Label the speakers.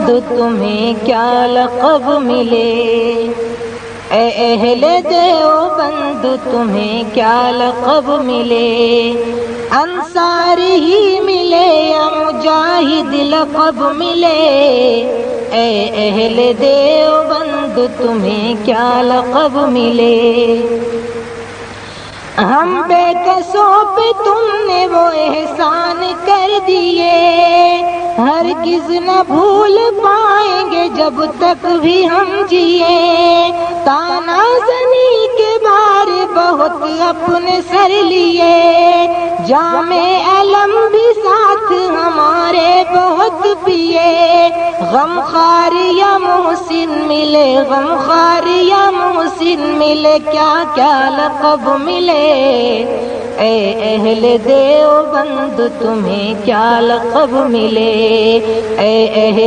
Speaker 1: دیوبند تمہیں کیا لقب ملے، اے اہل دیوبند تمہیں کیا لقب ملے، انصاری ہی ملے یا مجاہد لقب ملے، اے اہل دیوبند تمہیں کیا لقب ملے۔ ہم بے کسوں پہ تم نے وہ احسان کر دیے، ہرگز نہ بھول پائیں گے جب تک بھی ہم جیے، تانا زنی کے بار بہت اپنے سر لیے، جام علم بھی ساتھ ہمارے بہت پیے، غم خوار یا محسن ملے، غم خوار یا محسن ملے، کیا کیا لقب ملے، اے اہل دیوبند تمہیں کیا لقب ملے، اے اہل